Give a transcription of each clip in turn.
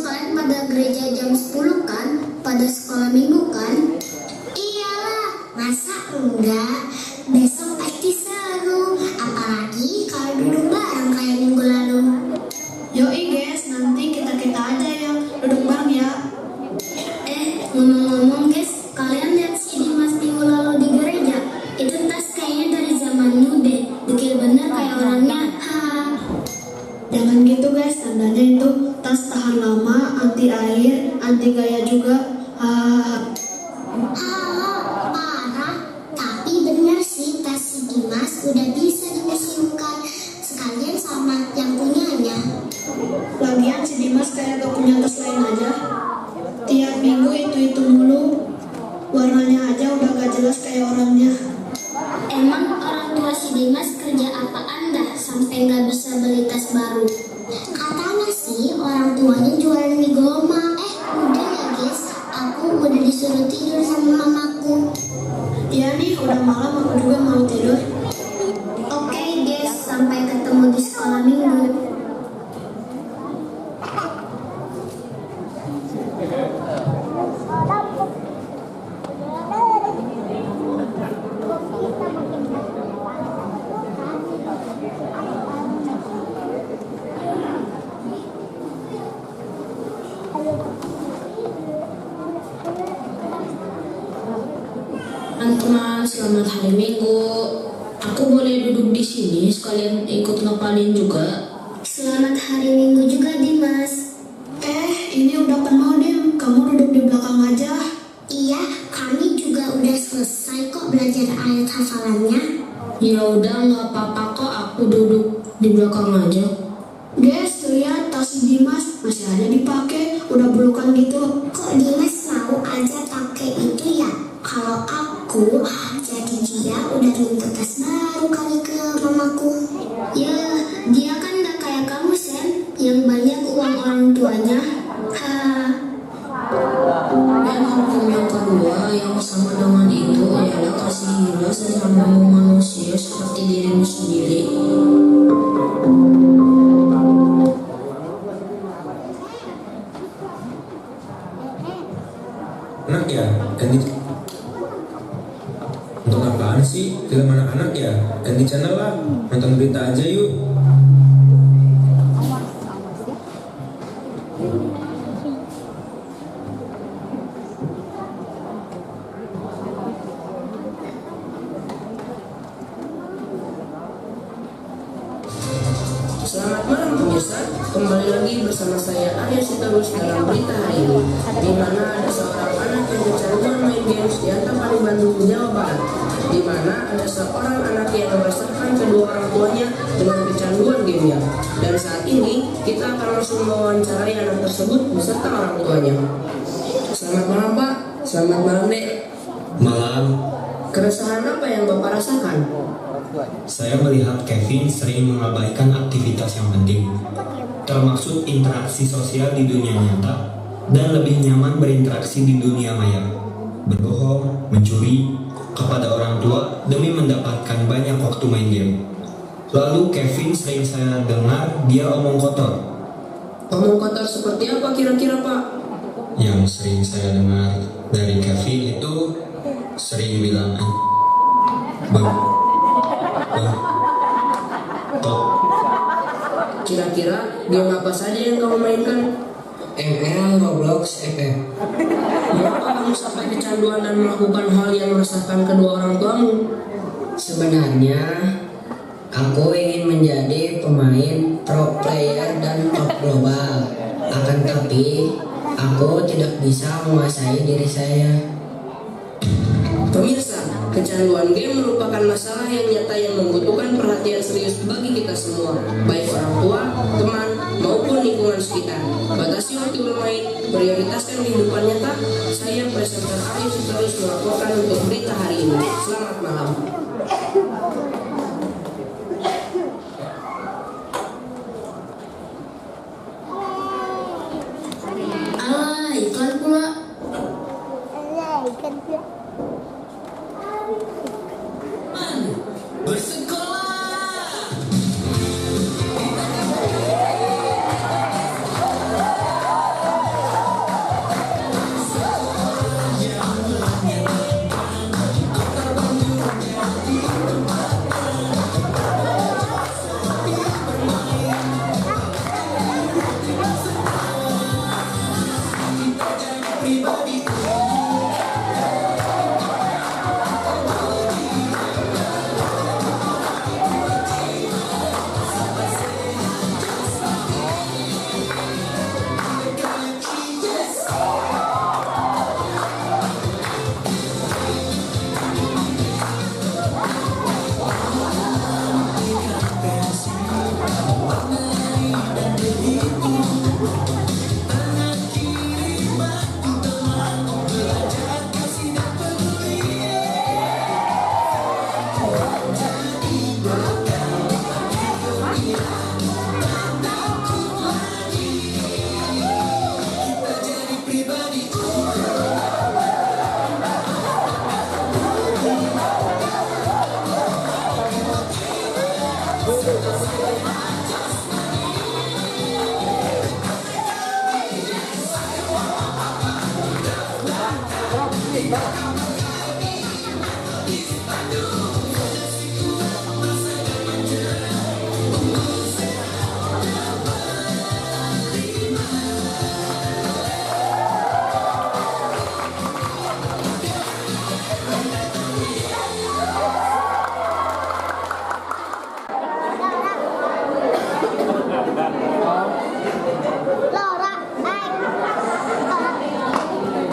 kalian pada gereja jam 10 kan? Pada sekolah minggu kan? Iyalah, masa enggak? Besok pasti seru, apalagi kalau duduk bareng kayak minggu lalu. Yoi guys, nanti kita aja yang duduk bareng ya. Ngomong-ngomong guys, kalian lihat si Dimas minggu lalu di gereja? Itu tas kayaknya dari zaman nu deh, dekil bener kayak orangnya. Jangan gitu guys, tandanya itu tas tahan lama, anti air, anti gaya juga. Parah. Tapi bener sih, tas si Dimas udah bisa dimuseumkan. Sekalian sama yang punyanya. Lagian si Dimas kayak gak punya tas lain aja. Tiap minggu itu mulu. Warnanya aja udah gak jelas kayak orangnya. Emang orang tua si Dimas kerja apaan dah sampai nggak bisa beli tas baru? Katanya sih orang tuanya jualan mie goma. Udah ya guys, aku udah disuruh tidur sama mamaku. Iya nih, udah malam aku juga mau tidur. Oke guys, sampai ketemu di sekolah minggu. Teman-teman, selamat hari Minggu. Aku boleh duduk di sini sekalian ikut ngapalin juga. Selamat hari Minggu juga Dimas. Ini udah penuh Dim, kamu duduk di belakang aja. Iya, kami juga udah selesai kok belajar ayat hafalannya. Ya udah, nggak apa-apa kok, aku duduk di belakang aja. Guys, lihat tas Dimas masih ada dipakai, udah belukan gitu. Kok Dimas mau aja pakai itu ya? Kalau aku jadi dia udah minta tas baru kali ke mamaku. Ya, dia kan gak kayak kamu Sen, yang banyak uang orang tuanya. Dan hukum yang kedua yang sama dengan itu adalah kasihilah sesamamu manusia seperti dirimu sendiri. Anak ya, ganti. Untuk apaan sih film anak-anak ya? Ganti channel lah, nonton berita aja yuk. Selamat malam pemirsa, kembali lagi bersama saya Arya Sitorus dalam berita hari ini, di mana ada seorang anak yang kecanduan main games di Antapani, Bandung, Jawa Barat, di mana ada seorang anak yang meresahkan kedua orang tuanya dengan kecanduan gamenya. Dan saat ini kita akan langsung mewawancarai anak tersebut beserta orang tuanya. Selamat malam Pak, selamat malam Dek. Malam, Keresahan apa yang Bapak rasakan? saya melihat Kevin sering mengabaikan aktivitas yang penting, termasuk interaksi sosial di dunia nyata, dan lebih nyaman berinteraksi di dunia maya, berbohong, mencuri kepada orang tua demi mendapatkan banyak waktu main game. Lalu Kevin sering saya dengar dia omong kotor. Omong kotor seperti apa kira-kira Pak? Yang sering saya dengar dari Kevin itu sering bilang Kira-kira game apa saja yang kamu mainkan? ML, Roblox, FF. Mengapa kamu sampai kecanduan dan melakukan hal yang meresahkan kedua orang tuamu? Sebenarnya aku ingin menjadi pemain pro player dan top global. Akan tapi aku tidak bisa menguasai diri saya. Pemirsa, kecanduan game merupakan masalah yang nyata yang membutuhkan perhatian serius bagi kita semua, baik orang tua, teman, maupun lingkungan sekitar. Batasi waktu bermain, prioritaskan kehidupan nyata. Saya presenter Arif terus melaporkan untuk berita hari ini. Selamat malam. Iklan pula.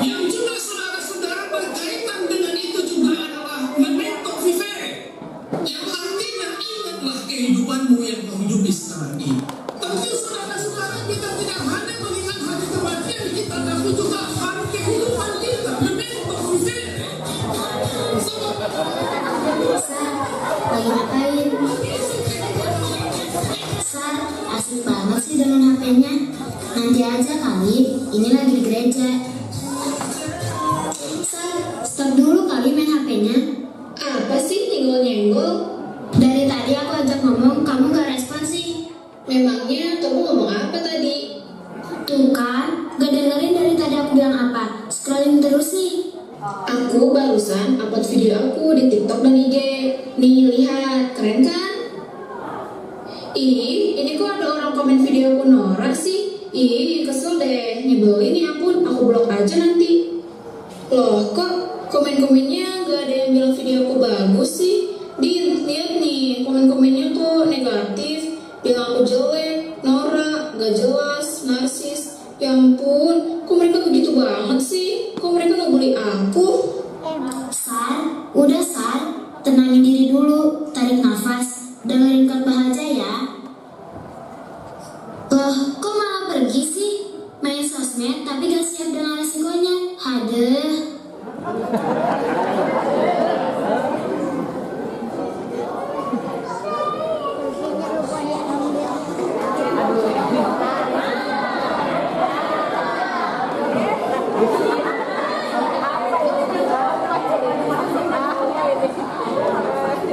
Yang juga saudara-saudara berkaitan dengan itu juga adalah memento vivere, yang artinya ingatlah kehidupanmu yang kau hidupi sekarang ini. Tapi saudara-saudara, kita tidak hanya mengingat hari kematian kita, tapi juga hari kehidupan kita, memento vivere. Sar, lagi ngapain? Sar, asik banget sih dengan HP-nya. Nanti aja kali, ini lagi di gereja. Sar, stop dulu kali main HP-nya. Apa sih nyenggol-nyenggol? Dari tadi aku ajak ngomong, kamu gak respon sih. Memangnya kamu ngomong apa tadi? Tuh kan, gak dengerin dari tadi aku bilang apa. Scrolling terus nih. Aku barusan upload video aku di TikTok dan IG. Nih lihat, keren kan? Ih, ini kok ada orang komen video aku norak sih? Ih, kesel deh, nyebelin nih ampun, aku blok aja nanti. Loh, kok komen-komennya gak ada yang bilang video aku bagus sih? Lihat nih, komen-komennya tuh negatif, bilang aku jelek, norak, gak jelas, narsis. Ya ampun, kok mereka begitu banget sih? Kok mereka ngebully aku? Sar, udah Sar, tenangin diri dulu, tarik nafas, dengerin khotbah aja ya. Loh, kok malah pergi sih? Main sosmed tapi gak siap dengan resikonya. Hadeh.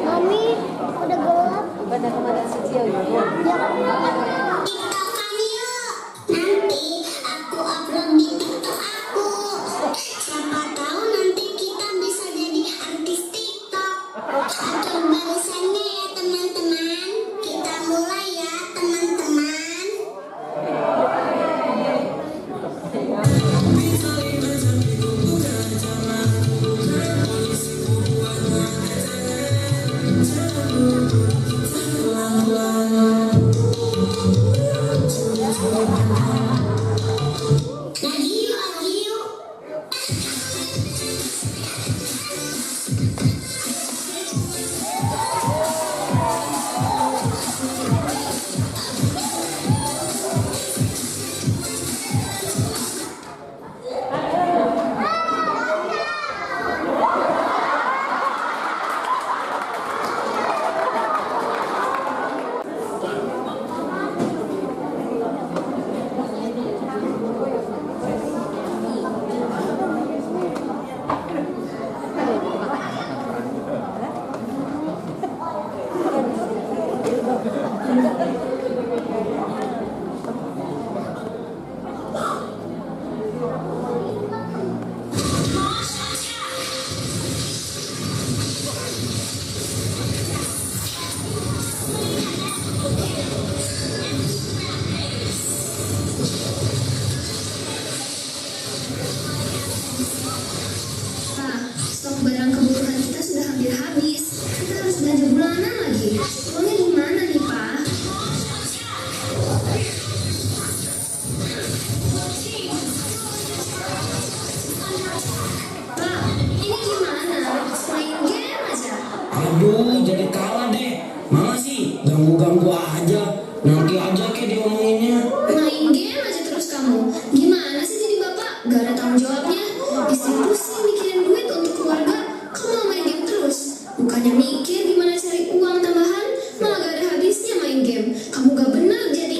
Mami, udah gelap. TikTokan yuk. Nanti aku upload di TikTok aku. Siapa tahu nanti kita bisa jadi artis TikTok. Atur barisannya ya teman-teman. Kita mulai ya teman-teman. Lagi yuk, lagi yuk. Pak, stok barang kebutuhan kita sudah hampir habis. Kita harus belanja bulanan lagi. Uangnya di mana nih, Pak? Pak, ini gimana? Main game aja. Aduh, jadi kalah deh. Mama sih ganggu-ganggu aja. Nanti aja kayak diomonginnya. Main game aja terus kamu. Gimana sih jadi bapak? Gak ada tanggung jawabnya. Istri pusing mikirin duit untuk keluarga. Kamu mau main game terus? Bukannya mikir gimana cari uang tambahan, malah gak ada habisnya main game. Kamu gak benar jadi.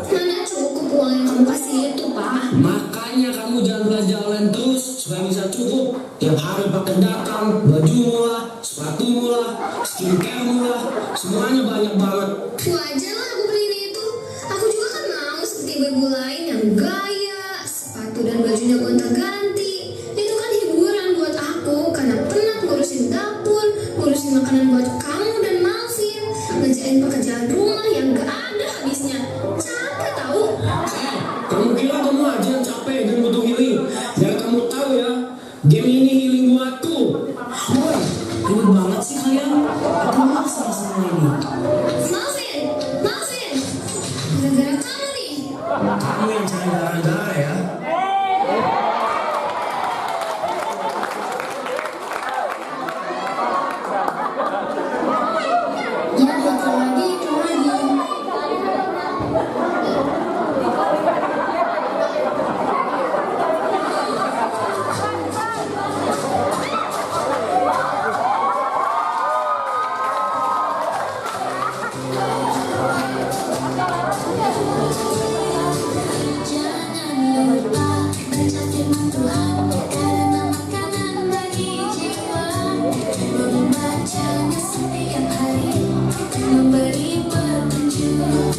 Mana cukup uang yang kamu kasih itu, Pak? Makanya kamu jangan belanja online terus supaya bisa cukup. Tiap hari pakai datang, baju murah, sepatumu lah, skincare-mu lah, semuanya banyak banget. Wajar lah aku beli itu. Aku juga kan mau seperti ibu lain yang gaya, sepatu dan bajunya gonta-ganti. Itu kan hiburan buat aku karena penat ngurusin dapur, ngurusin makanan buat kamu dan Malvin, ngerjain pekerjaan rumah yang gak ada habisnya. Capek tahu? Kamu kira kamu aja yang capek dan butuh healing. Biar kamu tahu ya, game ini healing buatku. Woi, ribet banget sih kalian. Aku maksa sama ini. Malvin, Malvin, gara-gara kamu nih. Kamu yang cari gara-gara ya. Ya, itu lagi. Jangan lupa baca firman Tuhan karena makanan bagi jiwa. Membacanya setiap hari memberi petunjuk,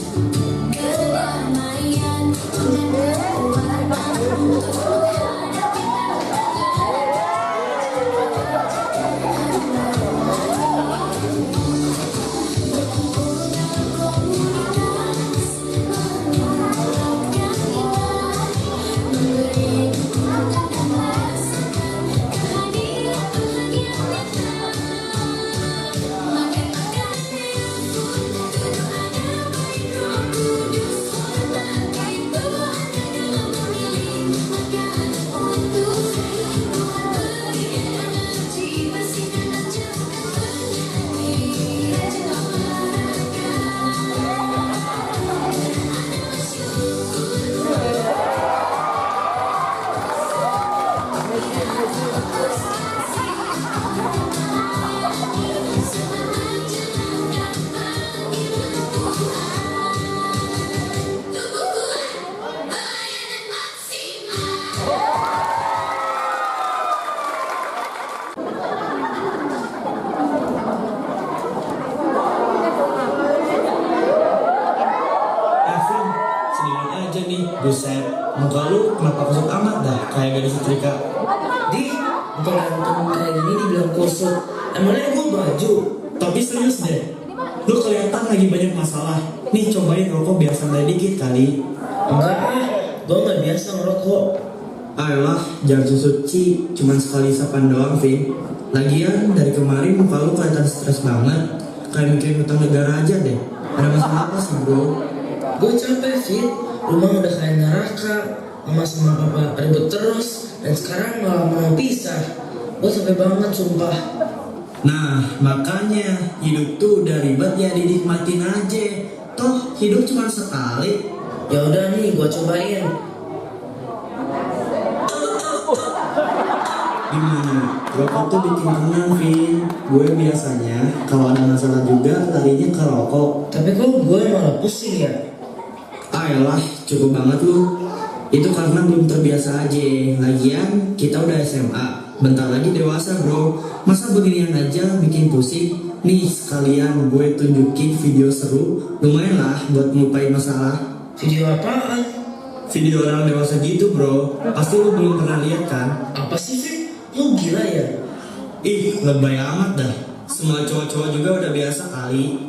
kedamaian dan kekuatan untuk menghadapi Evan, sendirian aja nih. Buset, muka lu kenapa kusut amat dah kayak gadis setrika. Di, bukan gantung kayak gini dibilang kusut. Emangnya gue baju? Tapi serius deh, lu kelihatan lagi banyak masalah. Nih cobain rokok biar santai dikit kali. Enggak ah, gue gak biasa ngerokok. Ayolah, jangan suci, cuman sekali sapan doang, Vin. Lagian dari kemarin muka lu kelihatan stres banget. Kayak mikirin utang negara aja deh. Ada masalah apa sih, bro? Gue capek Fit, rumah udah kayak neraka. Mama sama papa ribut terus, dan sekarang malah mau pisah. Gue capek banget sumpah. Nah, makanya hidup tuh udah ribet ya dinikmatin aja. Toh hidup cuma sekali. Ya udah nih, gue cobain. Gimana? Rokok tuh bikin tenang, Vin. Gue biasanya kalau ada masalah juga larinya ke rokok. Tapi kok gue malah pusing ya? Ayolah, cukup banget lu. Itu karena belum terbiasa aja. Lagian kita udah SMA, bentar lagi dewasa, bro. Masa beginian aja bikin pusing? Nih sekalian gue tunjukin video seru. Lumayan lah buat ngelupain masalah. Video apaan? Video orang dewasa gitu, bro. Pasti lu belum pernah lihat kan? Apa sih Fit? Lu gila ya? Ih, lebay amat dah. Semua cowok-cowok juga udah biasa kali.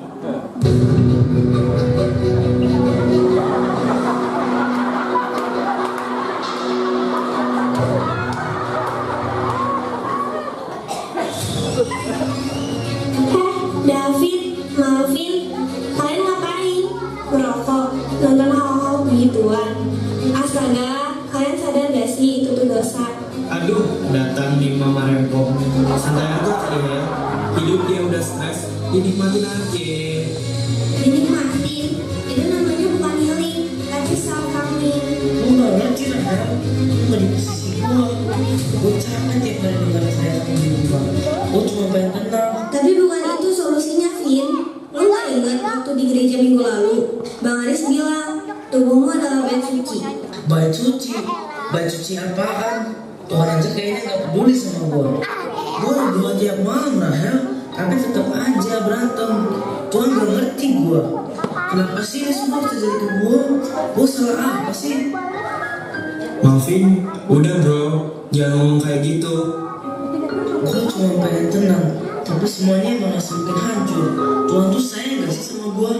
David, Malvin, kalian ngapain? Merokok, nonton hal-hal begituan. Astaga, kalian sadar gak sih itu tuh dosa? Aduh, datang di Mama Rempong. Santai aja kali ya. Hidup dia udah stres, dinikmatin aja. Dinikmatin, itu namanya bukan healing, tapi self-harming. Lu gak ngerti lah ya? Lu gak di posisi gue. Gue capek tiap hari dengar saya di rumah. Gue cuma pengen tenang. Tapi bukan itu solusinya, Vin. Lu gak ingat waktu di gereja minggu lalu, Bang Aris bilang, tubuhmu adalah bait suci. Bait suci? Bait suci apaan? Tuhan aja kayaknya gak peduli sama gue. Gue udah gua tiap malam Rahel, tapi tetap aja berantem. Tuhan gak ngerti gua. Kenapa sih ini semua terjadi ke gua? Gua salah apa sih? Malvin, udah bro, jangan ngomong kayak gitu. Gua cuma pengen tenang, tapi semuanya malah semakin hancur. Tuhan tuh sayang gak sih sama gua?